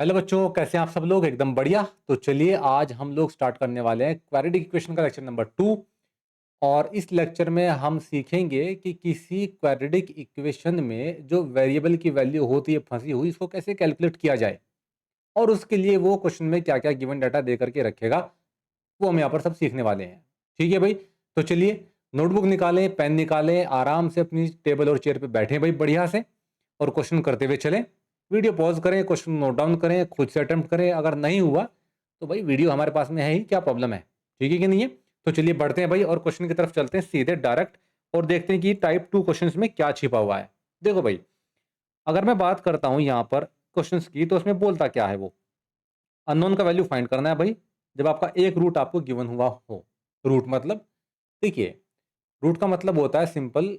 Hello बच्चों, कैसे हैं आप सब लोग? एकदम बढ़िया। तो चलिए आज हम लोग स्टार्ट करने वाले हैं क्वाड्रेटिक इक्वेशन का लेक्चर नंबर 2। और इस लेक्चर में हम सीखेंगे कि किसी क्वाड्रेटिक इक्वेशन में जो वेरिएबल की वैल्यू होती है फंसी हुई, इसको कैसे कैलकुलेट किया जाए। और उसके लिए वो क्वेश्चन में क्या क्या गिवन डाटा दे करके रखेगा, वो हम यहाँ पर सब सीखने वाले हैं। ठीक है भाई। तो चलिए नोटबुक निकालें, पेन निकालें, आराम से अपनी टेबल और चेयर पे बैठें भाई बढ़िया से, और क्वेश्चन करते हुए चलें। वीडियो पॉज करें, क्वेश्चन नोट डाउन करें, खुद से अटेम्प्ट करें। अगर नहीं हुआ तो भाई वीडियो हमारे पास में है ही, क्या प्रॉब्लम है? ठीक है कि नहीं है? तो चलिए बढ़ते हैं भाई और क्वेश्चन की तरफ चलते हैं सीधे डायरेक्ट, और देखते हैं कि टाइप 2 क्वेश्चन में क्या छिपा हुआ है। देखो भाई, अगर मैं बात करता हूँ यहाँ पर क्वेश्चन की, तो उसमें बोलता क्या है? वो अननोन का वैल्यू फाइंड करना है भाई, जब आपका एक रूट आपको गिवन हुआ हो। रूट मतलब, देखिए, रूट का मतलब होता है सिंपल,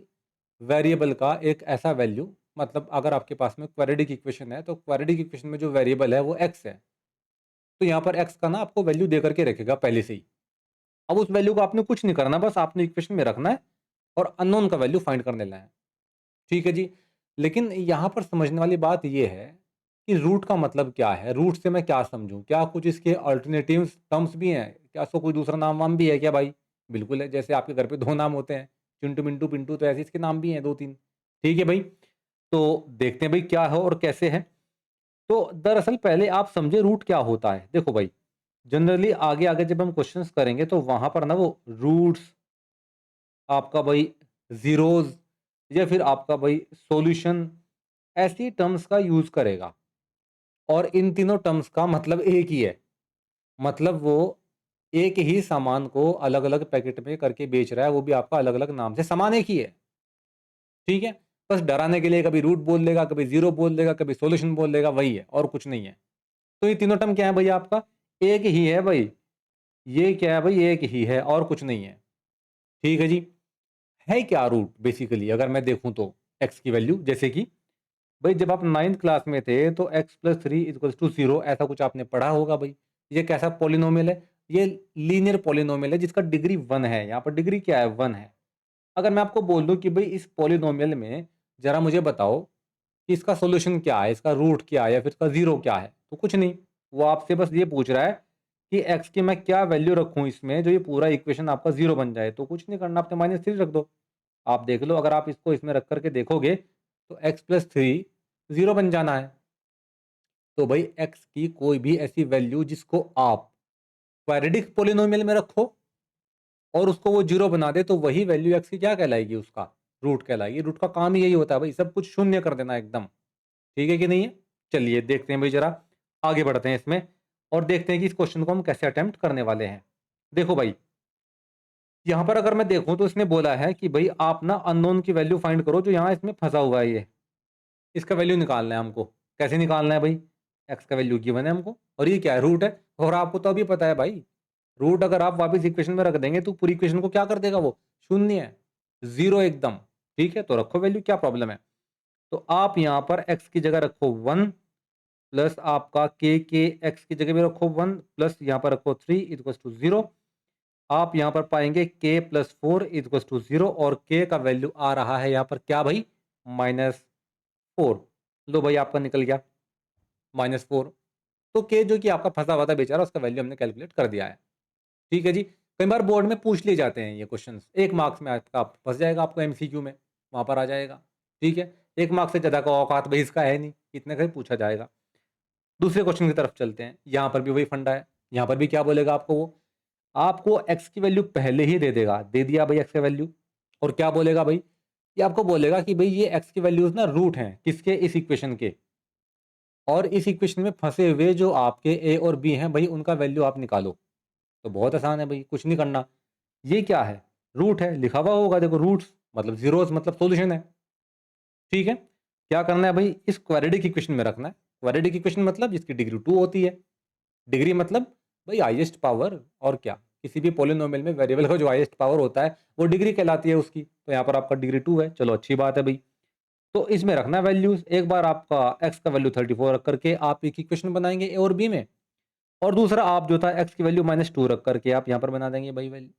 वेरिएबल का एक ऐसा वैल्यू। मतलब अगर आपके पास में क्वाड्रेटिक इक्वेशन है, तो क्वाड्रेटिक इक्वेशन में जो वेरिएबल है वो एक्स है। तो यहाँ पर एक्स का ना आपको वैल्यू दे करके रखेगा पहले से ही। अब उस वैल्यू को आपने कुछ नहीं करना, बस आपने इक्वेशन में रखना है और अननोन का वैल्यू फाइंड करने लेना है। ठीक है जी। लेकिन यहाँ पर समझने वाली बात ये है कि रूट का मतलब क्या है, रूट से मैं क्या समझूं? क्या कुछ इसके अल्टरनेटिव टर्म्स भी हैं? क्या इसको कोई दूसरा नाम वाम भी है क्या भाई? बिल्कुल है, जैसे आपके घर पे दो नाम होते हैं, चिंटू मिंटू पिंटू, तो ऐसे इसके नाम भी हैं दो तीन। ठीक है भाई। तो देखते हैं भाई क्या है और कैसे है। तो दरअसल पहले आप समझे रूट क्या होता है। देखो भाई, जनरली आगे आगे जब हम क्वेश्चंस करेंगे तो वहां पर ना वो रूट्स, आपका भाई जीरोज, या फिर आपका भाई सॉल्यूशन, ऐसी टर्म्स का यूज करेगा। और इन तीनों टर्म्स का मतलब एक ही है। मतलब वो एक ही सामान को अलग अलग पैकेट में करके बेच रहा है, वो भी आपका अलग अलग नाम से। सामान एक ही है, ठीक है। बस डराने के लिए कभी रूट बोल देगा, कभी जीरो बोल देगा, कभी सॉल्यूशन बोल देगा, वही है और कुछ नहीं है। तो ये तीनों टर्म क्या है भाई? आपका एक ही है भाई। ये क्या है भाई? एक ही है और कुछ नहीं है। ठीक है जी। है क्या रूट? बेसिकली अगर मैं देखूं तो एक्स की वैल्यू, जैसे कि भाई जब आप नाइन्थ क्लास में थे तो x plus three equals to zero, ऐसा कुछ आपने पढ़ा होगा भाई। ये कैसा पॉलिनोमियल है? ये लीनियर पॉलिनोमियल है जिसका डिग्री वन है। यहाँ पर डिग्री क्या है? वन है। अगर मैं आपको बोल दूं कि भाई इस पॉलिनोमियल में जरा मुझे बताओ कि इसका सॉल्यूशन क्या है, इसका रूट क्या है, या फिर इसका जीरो क्या है, तो कुछ नहीं। वो आपसे बस ये पूछ रहा है कि एक्स की मैं क्या वैल्यू रखूं इसमें, जो ये पूरा इक्वेशन आपका जीरो बन जाए। तो कुछ नहीं करना, आपने माइनस थ्री रख दो। आप देख लो, अगर आप इसको इसमें रख करके देखोगे तो एक्स प्लस थ्री जीरो बन जाना है। तो भाई एक्स की कोई भी ऐसी वैल्यू जिसको आप क्वाड्रेटिक पोलिनोमियल में रखो और उसको वो जीरो बना दे, तो वही वैल्यू एक्स की क्या कहलाएगी? उसका रूट कहलाएगी। रूट का काम ही यही होता है भाई, सब कुछ शून्य कर देना एकदम। ठीक है कि नहीं है? चलिए देखते हैं भाई, जरा आगे बढ़ते हैं इसमें और देखते हैं कि इस क्वेश्चन को हम कैसे अटेम्प्ट करने वाले हैं। देखो भाई, यहां पर अगर मैं देखूं तो इसने बोला है कि भाई आप ना अननोन की वैल्यू फाइंड करो, जो यहां इसमें फंसा हुआ है। ये इसका वैल्यू निकालना है हमको। कैसे निकालना है भाई? एक्स का वैल्यू गिवन है हमको, और ये क्या है? रूट है। और आपको तो अभी पता है भाई, रूट अगर आप वापस इक्वेशन में रख देंगे तो पूरी इक्वेशन को क्या कर देगा? वो शून्य है, जीरो एकदम। ठीक है, तो रखो वैल्यू, क्या प्रॉब्लम है? तो आप यहाँ पर एक्स की जगह रखो वन, प्लस आपका के एक्स की जगह भी रखो वन, प्लस यहाँ पर रखो थ्री इक्वल्स टू जीरो। आप यहाँ पर पाएंगे k plus four equals to zero, और के का वैल्यू आ रहा है यहाँ पर क्या भाई? Minus four. लो भाई, आपका निकल गया माइनस फोर। तो के जो कि आपका फंसा हुआ था बेचारा, उसका वैल्यू हमने कैलकुलेट कर दिया है। ठीक है जी। कई बार बोर्ड में पूछ लिए जाते हैं ये क्वेश्चंस, एक मार्क्स में आपका फंस जाएगा, आपको एमसीक्यू में वहां पर आ जाएगा। ठीक है, एक मार्क्स से ज़्यादा का औकात भाई इसका है नहीं, इतने का ही पूछा जाएगा। दूसरे क्वेश्चन की तरफ चलते हैं। यहाँ पर भी वही फंडा है। यहाँ पर भी क्या बोलेगा आपको? वो आपको एक्स की वैल्यू पहले ही दे देगा। दे दिया भाई एक्स की वैल्यू, और क्या बोलेगा भाई? ये आपको बोलेगा कि भाई ये एक्स की वैल्यूज ना रूट हैं किसके? इस इक्वेशन के। और इस इक्वेशन में फंसे हुए जो आपके ए और बी हैं भाई, उनका वैल्यू आप निकालो। तो बहुत आसान है भाई, कुछ नहीं करना। ये क्या है? रूट है, लिखा हुआ होगा देखो, रूट्स मतलब जीरोस मतलब सॉल्यूशन है। ठीक है, क्या करना है भाई? इस क्वाड्रेटिक इक्वेशन में रखना है। क्वाड्रेटिक इक्वेशन मतलब जिसकी डिग्री टू होती है। डिग्री मतलब भाई हाईएस्ट पावर, और क्या? किसी भी पॉलिनोमियल में वेरिएबल का जो हाईएस्ट पावर होता है वो डिग्री कहलाती है उसकी। तो यहाँ पर आपका डिग्री टू है, चलो अच्छी बात है भाई। तो इसमें रखना वैल्यूज। एक बार आपका एक्स का वैल्यू 34 रख करके आप एक इक्वेशन बनाएंगे ए और बी में, और दूसरा आप जो था एक्स की वैल्यू माइनस टू रख करके आप यहाँ पर बना देंगे भाई वैल्यू,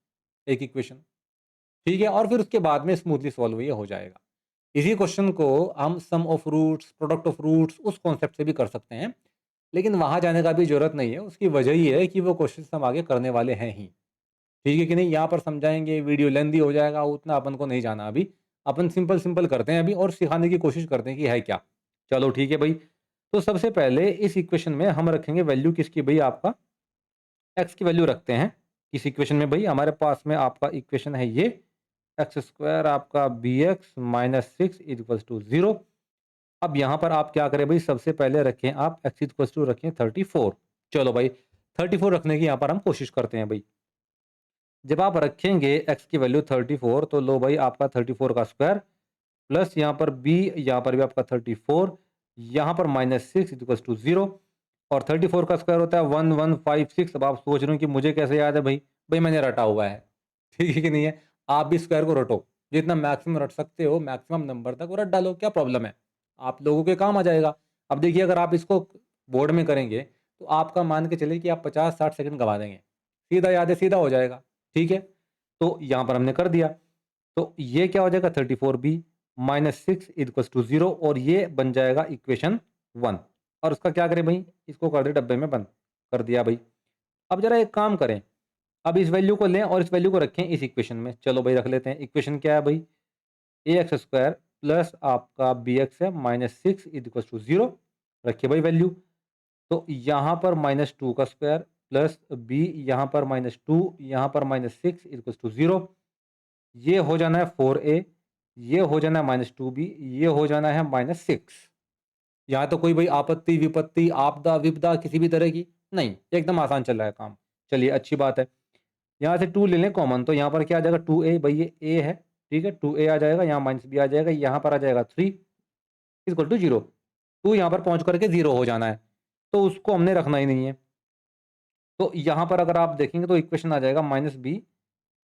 एक इक्वेशन। ठीक है, और फिर उसके बाद में स्मूथली सॉल्व ये हो जाएगा। इसी क्वेश्चन को हम sum of roots, product of roots, उस कॉन्सेप्ट से भी कर सकते हैं। लेकिन वहाँ जाने का भी ज़रूरत नहीं है, उसकी वजह ये है कि वो क्वेश्चंस हम आगे करने वाले हैं ही। ठीक है कि नहीं? यहाँ पर समझाएँगे, वीडियो लेंदी हो जाएगा, उतना अपन को नहीं जाना अभी। अपन सिंपल-सिंपल करते हैं अभी और सिखाने की कोशिश करते हैं कि है क्या। चलो ठीक है भई। तो सबसे पहले इस इक्वेशन में हम रखेंगे वैल्यू किसकी भई आपका x की वैल्यू रखते हैं। इस इक्वेशन में भई हमारे पास में आपका इक्वेशन है ये एक्स स्क्वायर आपका bx minus 6 is equals to 0। अब यहाँ पर आप क्या करें भई सबसे पहले रखें आप x इक्वल्स टू रखें 34। चलो भाई 34 रखने की यहाँ पर हम कोशिश करते हैं भई। जब आप रखेंगे x की वैल्यू 34 तो लो भाई आपका 34 का स्क्वायर प्लस यहाँ पर b यहाँ पर भी आपका 34 यहाँ पर माइनस 6 इक्वल्स टू 0 और 34 का स्क्वायर होता है 1156। अब आप सोच रहे हो कि मुझे कैसे याद है भाई? भाई मैंने रटा हुआ है। ठीक है कि नहीं है? आप भी स्क्वायर को रटो। जितना मैक्सिमम रट सकते हो मैक्सिमम नंबर तक वो रट डालो, क्या प्रॉब्लम है? आप लोगों के काम आ जाएगा। अब देखिए अगर आप इसको बोर्ड में करेंगे तो आपका मान के चलिए कि आप 50-60 सेकंड गँवा देंगे। सीधा याद है, सीधा हो जाएगा। ठीक है? तो यहाँ पर हमने कर दिया। तो ये क्या हो जाएगा 34b माइनस 6 इक्वल्स टू 0 और ये बन जाएगा इक्वेशन 1। और उसका क्या करें भाई? इसको कर दें डब्बे में बंद। कर दिया भाई। अब ज़रा एक काम करें, अब इस वैल्यू को लें और इस वैल्यू को रखें इस इक्वेशन में। चलो भाई रख लेते हैं। इक्वेशन क्या है भाई? ax स्क्वायर प्लस आपका bx है माइनस 6 इक्वल्स टू 0। रखिए भाई वैल्यू। तो यहाँ पर -2 का स्क्वायर प्लस b यहाँ पर -2 यहाँ पर -6 इक्वल्स टू 0। ये हो जाना है 4a, ये हो जाना है -2b, ये हो जाना है -6। यहाँ तो कोई भाई आपत्ति, विपत्ति, आपदा, विपदा किसी भी तरह की नहीं, एकदम आसान चल रहा है काम। चलिए अच्छी बात है। यहाँ से 2 ले लें कॉमन तो यहाँ पर क्या आ जाएगा 2a भाई ये a है, ठीक है? 2a आ जाएगा, यहाँ -b आ जाएगा, यहाँ पर आ जाएगा 3 इक्वल टू 0। 2 यहाँ पर पहुँच करके 0 हो जाना है, तो उसको हमने रखना ही नहीं है। तो यहाँ पर अगर आप देखेंगे तो इक्वेशन आ जाएगा -b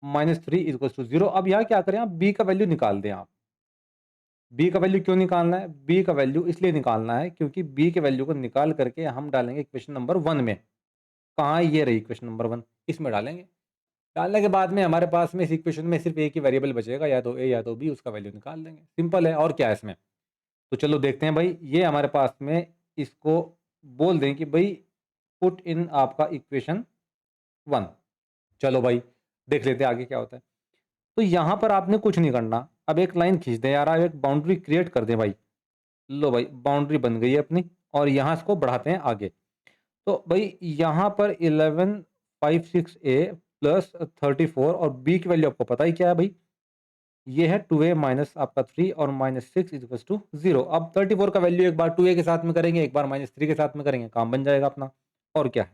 -3 इक्वल्स टू 0। अब यहाँ क्या करें आप b का वैल्यू निकाल दें आप। b का वैल्यू क्यों निकालना है? b का वैल्यू इसलिए निकालना है क्योंकि b के वैल्यू को निकाल करके हम डालेंगे इक्वेशन नंबर 1 में। कहाँ है? ये रही इक्वेशन नंबर 1, इसमें डालेंगे। डालने के बाद में हमारे पास में इस इक्वेशन में सिर्फ एक ही वेरिएबल बचेगा, या तो a या तो b, उसका वैल्यू निकाल देंगे। सिंपल है, और क्या है इसमें? तो चलो देखते हैं भाई। ये हमारे पास में इसको बोल दें कि भाई पुट इन आपका इक्वेशन 1। चलो भाई देख लेते हैं आगे क्या होता है। तो यहाँ पर आपने कुछ नहीं करना। अब एक लाइन खींच दें यार, एक बाउंड्री क्रिएट कर दें भाई। लो भाई बाउंड्री बन गई है अपनी और यहाँ इसको बढ़ाते हैं आगे। तो भाई यहाँ पर 1156a प्लस 34 और b की वैल्यू आपको पता ही क्या है भाई? ये है 2a माइनस आपका 3 और -6 इक्वल्स टू 0। अब 34 का वैल्यू एक बार 2a के साथ में करेंगे, एक बार -3 के साथ में करेंगे, काम बन जाएगा अपना। और क्या है?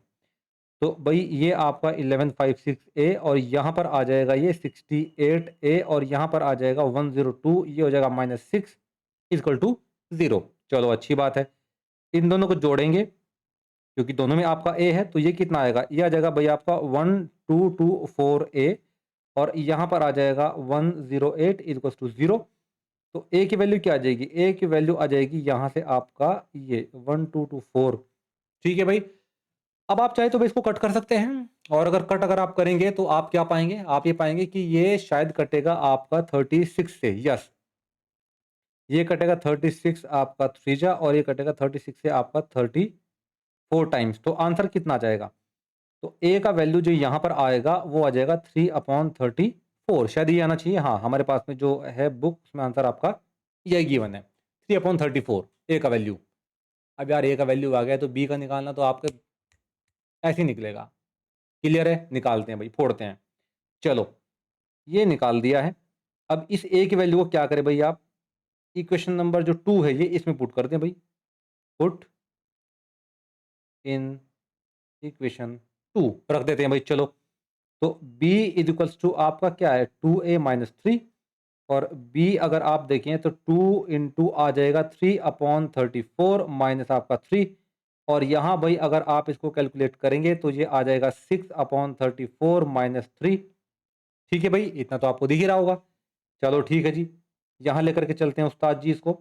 तो भाई ये आपका 1156a और यहाँ पर आ जाएगा ये 68a और यहाँ पर आ जाएगा 102, ये हो जाएगा -6 इक्वल टू 0। चलो अच्छी बात है। इन दोनों को जोड़ेंगे क्योंकि दोनों में आपका a है, तो ये कितना आएगा? ये आ जाएगा भाई आपका 1224a और यहाँ पर आ जाएगा 108 इक्वल्स टू 0। तो a की वैल्यू क्या आ जाएगी? a की वैल्यू आ जाएगी यहाँ से आपका ये 1224। ठीक है भाई। अब आप चाहे तो भाई इसको कट कर सकते हैं, और अगर आप करेंगे तो आप क्या पाएंगे? आप ये पाएंगे कि ये शायद कटेगा आपका 36 से। यस, ये कटेगा 36 आपका थ्रीजा और ये कटेगा 36 से आपका 34 टाइम्स। तो आंसर कितना आ जाएगा? तो a का वैल्यू जो यहाँ पर आएगा वो आ जाएगा 3/34। शायद ये आना चाहिए। हाँ, हमारे पास में जो है बुक उसमें आंसर आपका यही गिवन है, 3/34 a का वैल्यू। अब यार a का वैल्यू आ गया तो b का निकालना तो आपके ऐसे ही निकलेगा। क्लियर है? निकालते हैं भाई, फोड़ते हैं। चलो ये निकाल दिया है। अब इस a की वैल्यू को क्या करें भाई आप? इक्वेशन नंबर जो 2 है ये इसमें पुट कर दें भाई। पुट इन इक्वेशन 2 रख देते हैं भाई। चलो तो b इज इक्वल्स टू आपका क्या है? 2a माइनस 3 और b अगर आप देखें तो 2 इंटू आ जाएगा 3/34 माइनस आपका 3 और यहाँ भाई अगर आप इसको कैलकुलेट करेंगे तो ये आ जाएगा 6/34 माइनस 3। ठीक है भाई, इतना तो आपको दिख ही रहा होगा। चलो ठीक है जी, यहाँ लेकर के चलते हैं उस्ताद जी इसको।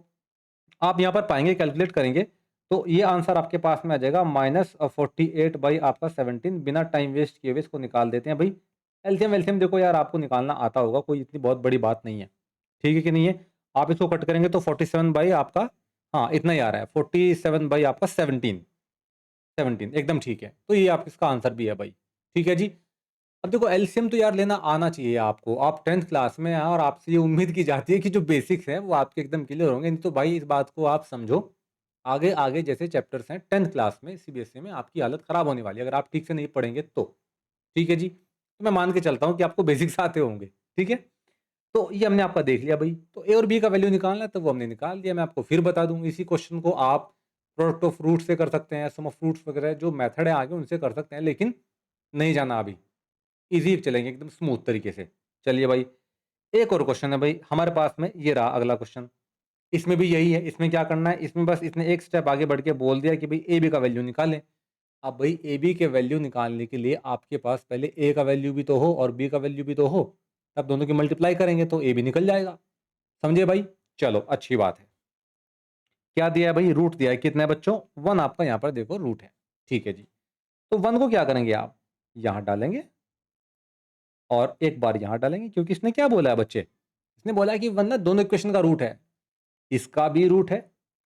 आप यहाँ पर पाएंगे, कैलकुलेट करेंगे तो ये आंसर आपके पास में आ जाएगा -48 बाई आपका 17। बिना टाइम वेस्ट किए हुए इसको निकाल देते हैं भाई। एलसीएम वेलसीएम देखो यार, आपको निकालना आता होगा, कोई इतनी बहुत बड़ी बात नहीं है। ठीक है कि नहीं है? आप इसको कट करेंगे तो 47 बाई आपका, हाँ इतना ही आ रहा है, 47 बाई आपका 17। 17 एकदम ठीक है। तो ये आप इसका आंसर भी है भाई। ठीक है जी। अब देखो एलसीएम तो यार लेना आना चाहिए आपको। आप 10th क्लास में हैं और आपसे ये उम्मीद की जाती है कि जो बेसिक्स हैं वो आपके एकदम क्लियर होंगे। नहीं तो भाई इस बात को आप समझो, आगे आगे जैसे चैप्टर्स हैं 10th क्लास में सीबीएसई में आपकी हालत ख़राब होने वाली है अगर आप ठीक से नहीं पढ़ेंगे तो। ठीक है जी? तो मैं मान के चलता हूँ कि आपको बेसिक्स आते होंगे। ठीक है? तो ये हमने आपका देख लिया भाई। तो ए और बी का वैल्यू निकालना है तो वो हमने निकाल दिया। मैं आपको फिर बता दूँ इसी क्वेश्चन को आप प्रोडक्ट ऑफ फ्रूट से कर सकते हैं, सम ऑफ फ्रूट्स वगैरह जो मेथड है आगे उनसे कर सकते हैं, लेकिन नहीं जाना अभी। ईज़ी चलेंगे एकदम स्मूथ तरीके से। चलिए भाई, एक और क्वेश्चन है भाई हमारे पास में, ये रहा अगला क्वेश्चन। इसमें भी यही है, इसमें क्या करना है, इसमें बस इसने एक स्टेप आगे बढ़ के बोल दिया कि भई ए बी का वैल्यू निकालें। अब भई ए बी के वैल्यू निकालने के लिए आपके पास पहले ए का वैल्यू भी तो हो और बी का वैल्यू भी तो हो, तब दोनों की मल्टीप्लाई करेंगे तो ए बी निकल जाएगा। समझे भाई? चलो अच्छी बात है। क्या दिया है भाई? रूट दिया है। कितना है बच्चों? 1 आपका यहाँ पर देखो रूट है। ठीक है जी। तो 1 को क्या करेंगे आप? यहाँ डालेंगे और एक बार यहाँ डालेंगे क्योंकि इसने क्या बोला है बच्चे? इसने बोला है कि 1 ना दोनों इक्वेशन का रूट है। इसका भी रूट है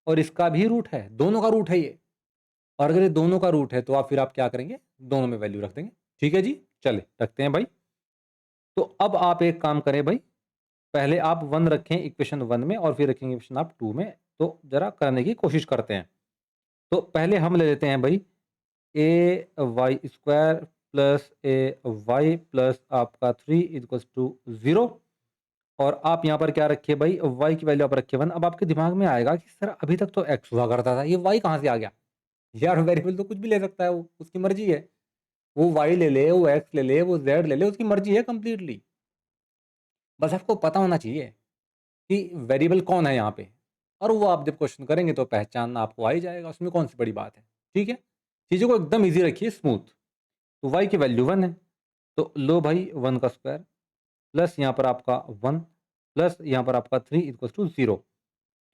और इसका भी रूट है। दोनों का रूट है ये। और अगर ये दोनों का रूट है तो आप फिर आप क्या करेंगे? दोनों में वैल्यू रख देंगे। ठीक है जी? चलिए रखते हैं भाई। तो अब आप एक काम करें भाई, पहले आप 1 रखें इक्वेशन 1 में और फिर रखेंगे इक्वेशन आप 2 में। तो ज़रा करने की कोशिश करते हैं। तो पहले हम ले लेते हैं भाई ए वाई स्क्वायर प्लस ए वाई प्लस आपका 3 इक्वल्स टू 0 और आप यहाँ पर क्या रखिए भाई? y की वैल्यू आप रखिए 1। अब आपके दिमाग में आएगा कि सर अभी तक तो x हुआ करता था, ये y कहाँ से आ गया? यार वेरिएबल तो कुछ भी ले सकता है वो, उसकी मर्ज़ी है। वो y ले ले, वो x ले ले, वो z ले ले, उसकी मर्ज़ी है कंप्लीटली। बस आपको पता होना चाहिए कि वेरिएबल कौन है यहाँ पे, और वो आप जब क्वेश्चन करेंगे तो पहचानना आपको आ ही जाएगा, उसमें कौन-सी बड़ी बात है। ठीक है? चीज़ों को एकदम ईज़ी रखिए, स्मूथ। तो y की वैल्यू 1 है, तो लो भाई 1 का स्क्वायर प्लस यहाँ पर आपका 1 प्लस यहाँ पर आपका 3 इक्वल्स टू 0।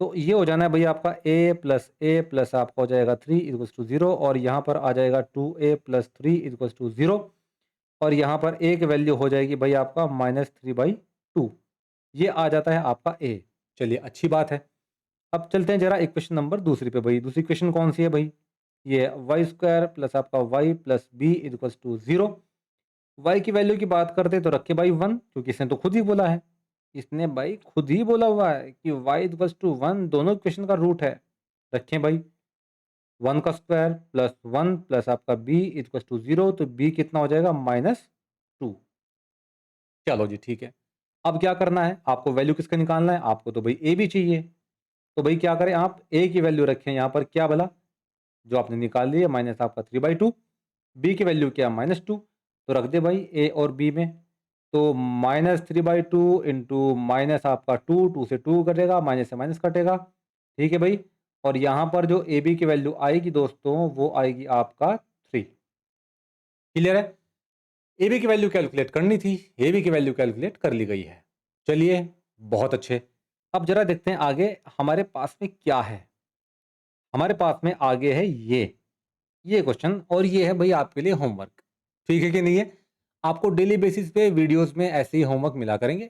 तो ये हो जाना है भई आपका a प्लस आपका हो जाएगा 3 इक्वल्स टू 0 और यहाँ पर आ जाएगा 2a प्लस 3 इक्वल्स टू 0 और यहाँ पर a की वैल्यू हो जाएगी भई आपका -3/2। ये आ जाता है आपका a। चलिए अच्छी बात है। अब चलते हैं ज़रा इक्वेशन नंबर दूसरी पे भई। दूसरी इक्वेशन कौन सी है भई? ये वाई स्क्वायर प्लस आपका y plus b equals to 0। y की वैल्यू की बात करते हैं तो रखे भाई 1 क्योंकि इसने तो खुद ही बोला है। इसने भाई खुद ही बोला हुआ है कि y इक्वल्स टू 1 दोनों इक्वेशन का रूट है। रखें भाई 1 का स्क्वायर प्लस 1 प्लस आपका b इक्वल्स टू 0 तो b कितना हो जाएगा? -2। चलो जी ठीक है। अब क्या करना है? आपको वैल्यू किसका निकालना है? आपको तो भाई a भी चाहिए। तो भाई क्या करें आप? a की वैल्यू रखें यहाँ पर क्या भला? जो आपने निकाल ली है माइनस आपका 3/2। b की वैल्यू क्या? -2। तो रख दे भाई a और b में। तो -3/2 इंटू माइनस आपका 2, 2 से 2 कटेगा, माइनस से माइनस कटेगा। ठीक है भाई? और यहाँ पर जो ए बी की वैल्यू आएगी दोस्तों, वो आएगी आपका 3। क्लियर है? ए बी की वैल्यू कैलकुलेट करनी थी, ए बी की वैल्यू कैलकुलेट कर ली गई है। चलिए, बहुत अच्छे। अब ज़रा देखते हैं आगे हमारे पास में क्या है? हमारे पास में आगे है ये क्वेश्चन और ये है भई आपके लिए होमवर्क। ठीक है कि नहीं है? आपको डेली बेसिस पे वीडियोज़ में ऐसे ही होमवर्क मिला करेंगे।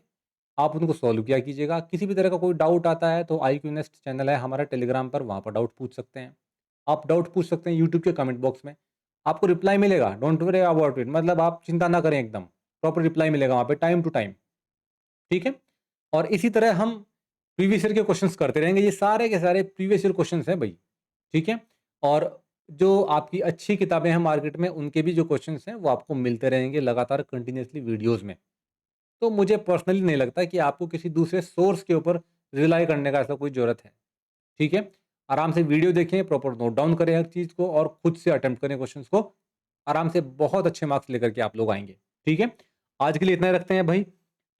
आप उनको सॉल्व किया कीजिएगा। किसी भी तरह का कोई डाउट आता है तो आईक्यू नेस्ट चैनल है हमारा टेलीग्राम पर, वहाँ पर डाउट पूछ सकते हैं। आप डाउट पूछ सकते हैं यूट्यूब के कमेंट बॉक्स में। आपको रिप्लाई मिलेगा, डोंट वरी अबाउट इट, मतलब आप चिंता ना करें एकदम। प्रॉपर रिप्लाई मिलेगा वहाँ पे टाइम टू टाइम। ठीक है? और इसी तरह हम प्रीवियस ईयर के क्वेश्चंस करते रहेंगे। ये सारे के सारे प्रीवियस ईयर क्वेश्चंस हैं भई। ठीक है? और जो आपकी अच्छी किताबें हैं मार्केट में, उनके भी जो क्वेश्चंस हैं, वो आपको मिलते रहेंगे लगातार कंटीन्यूअसली वीडियोज़ में। तो मुझे पर्सनली नहीं लगता कि आपको किसी दूसरे सोर्स के ऊपर रिलाई करने का ऐसा कोई ज़रूरत है। ठीक है? आराम से वीडियो देखें, प्रॉपर नोट डाउन करें हर चीज़ को और खुद से अटेम्प्ट करें क्वेश्चंस को। आराम से बहुत अच्छे मार्क्स लेकर के आप लोग आएँगे। ठीक है? आज के लिए इतना ही रखते हैं भाई।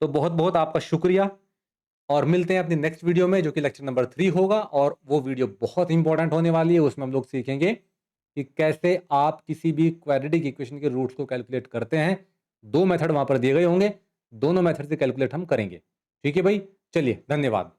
तो बहुत-बहुत आपका शुक्रिया और मिलते हैं अपनी नेक्स्ट वीडियो में जो कि लेक्चर नंबर 3 होगा और वो वीडियो बहुत इंपॉर्टेंट होने वाली है। उसमें हम लोग सीखेंगे कि कैसे आप किसी भी क्वाड्रेटिक इक्वेशन के रूट्स को कैलकुलेट करते हैं। 2 मेथड वहाँ पर दिए गए होंगे, दोनों मेथड से कैलकुलेट हम करेंगे। ठीक है भाई? चलिए, धन्यवाद।